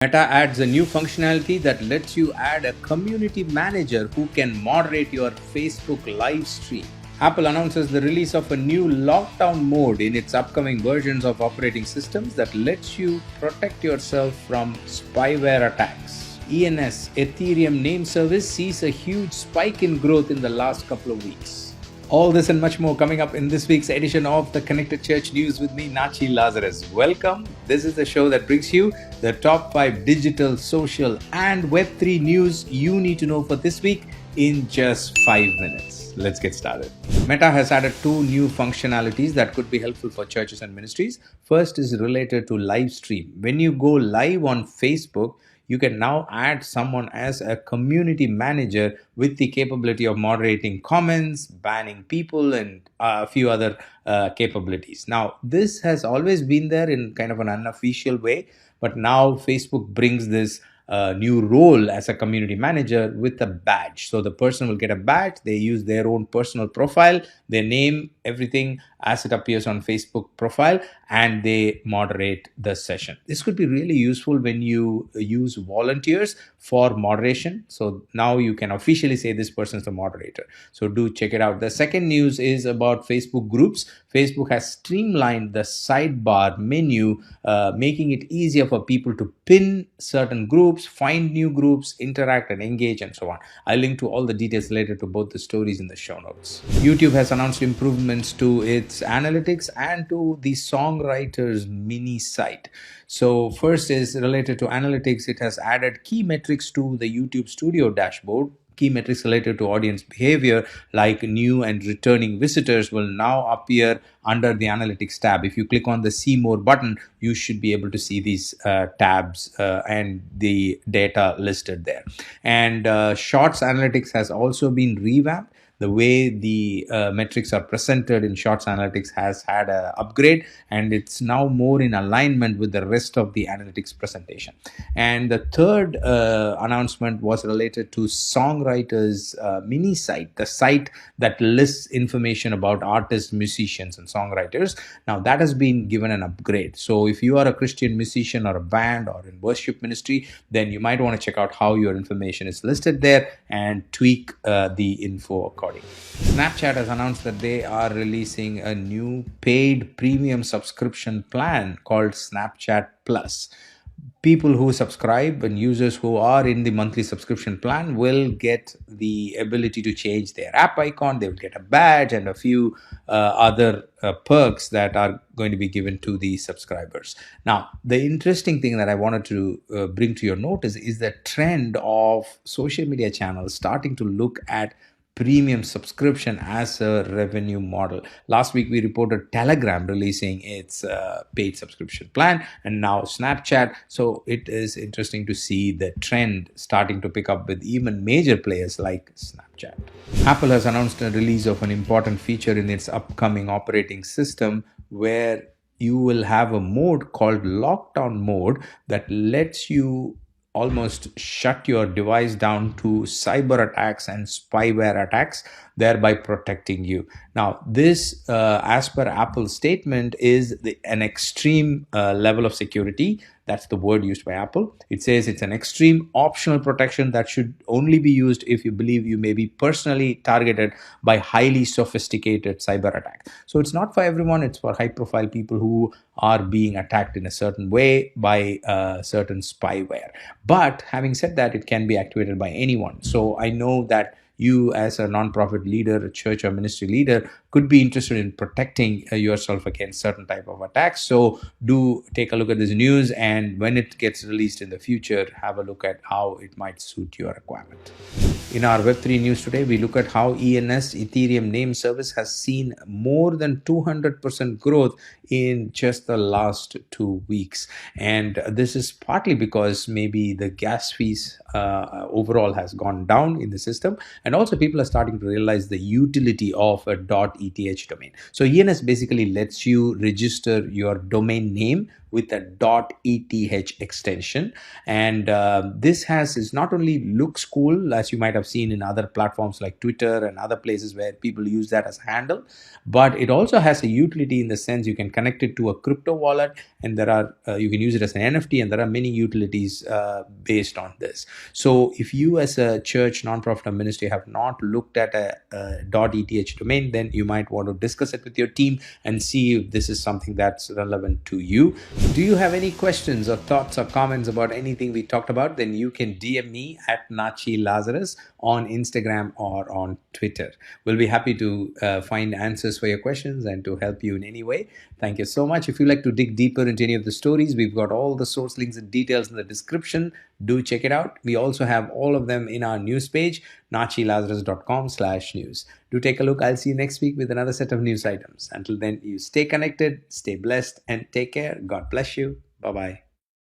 Meta adds a new functionality that lets you add a community manager who can moderate your Facebook live stream. Apple announces the release of a new lockdown mode in its upcoming versions of operating systems that lets you protect yourself from spyware attacks. Ethereum Name Service sees a huge spike in growth in the last couple of weeks. All this and much more coming up in this week's edition of the Connected Church News with me, Nachi Lazarus. Welcome. This is the show that brings you the top 5 digital, social, and Web3 news you need to know for this week in just 5 minutes. Let's get started. Meta has added 2 new functionalities that could be helpful for churches and ministries. First is related to live stream. When you go live on Facebook, you can now add someone as a community manager with the capability of moderating comments, banning people, and a few other capabilities. Now, this has always been there in kind of an unofficial way, but now Facebook brings this new role as a community manager with a badge. So the person will get a badge, they use their own personal profile, their name, everything as it appears on Facebook profile, and they moderate the session. This could be really useful when you use volunteers for moderation. So now you can officially say this person is the moderator. So do check it out. The second news is about Facebook groups. Facebook has streamlined the sidebar menu, making it easier for people to pin certain groups, find new groups, interact and engage, and so on. I'll link to all the details related to both the stories in the show notes. YouTube has announced improvements to its analytics and to the songwriters mini site. So first is related to analytics. It has added key metrics to the YouTube Studio dashboard. Key metrics related to audience behavior like new and returning visitors will now appear under the analytics tab. If you click on the see more button, you should be able to see these tabs and the data listed there. And Shorts analytics has also been revamped. The way the metrics are presented in Shorts Analytics has had an upgrade, and it's now more in alignment with the rest of the analytics presentation. And the third announcement was related to Songwriters mini site, the site that lists information about artists, musicians, and songwriters. Now that has been given an upgrade. So if you are a Christian musician or a band or in worship ministry, then you might want to check out how your information is listed there and tweak the info accordingly. Snapchat has announced that they are releasing a new paid premium subscription plan called Snapchat Plus. People who subscribe and users who are in the monthly subscription plan will get the ability to change their app icon. They will get a badge and a few other perks that are going to be given to the subscribers. Now, the interesting thing that I wanted to bring to your notice is the trend of social media channels starting to look at premium subscription as a revenue model. Last week we reported Telegram releasing its paid subscription plan, and now Snapchat. So it is interesting to see the trend starting to pick up with even major players like Snapchat. Apple has announced a release of an important feature in its upcoming operating system where you will have a mode called lockdown mode that lets you almost shut your device down to cyber attacks and spyware attacks, thereby protecting you. Now, this, as per Apple's statement, is an extreme level of security. That's the word used by Apple. It says it's an extreme optional protection that should only be used if you believe you may be personally targeted by highly sophisticated cyber attacks. So it's not for everyone. It's for high-profile people who are being attacked in a certain way by certain spyware. But having said that, it can be activated by anyone. So I know that you as a nonprofit leader, a church or ministry leader, could be interested in protecting yourself against certain type of attacks. So do take a look at this news, and when it gets released in the future, have a look at how it might suit your requirement. In our Web3 news today, we look at how Ethereum Name Service has seen more than 200% growth in just the last 2 weeks. And this is partly because maybe the gas fees overall has gone down in the system. And also people are starting to realize the utility of a .eth domain. So ENS basically lets you register your domain name with a .eth extension. And this is not only looks cool, as you might have seen in other platforms like Twitter and other places where people use that as a handle, but it also has a utility in the sense you can connect it to a crypto wallet, and there are you can use it as an NFT, and there are many utilities based on this. So if you as a church, nonprofit, or ministry have not looked at a .eth domain, then you might want to discuss it with your team and see if this is something that's relevant to you. Do you have any questions or thoughts or comments about anything we talked about? Then you can DM me at Nachi Lazarus on Instagram or on Twitter. We'll be happy to find answers for your questions and to help you in any way. Thank you so much. If you'd like to dig deeper into any of the stories, we've got all the source links and details in the description. Do check it out. We also have all of them in our news page, nachilazarus.com/news. Do take a look. I'll see you next week with another set of news items. Until then, you stay connected, stay blessed, and take care. God bless you. Bye-bye.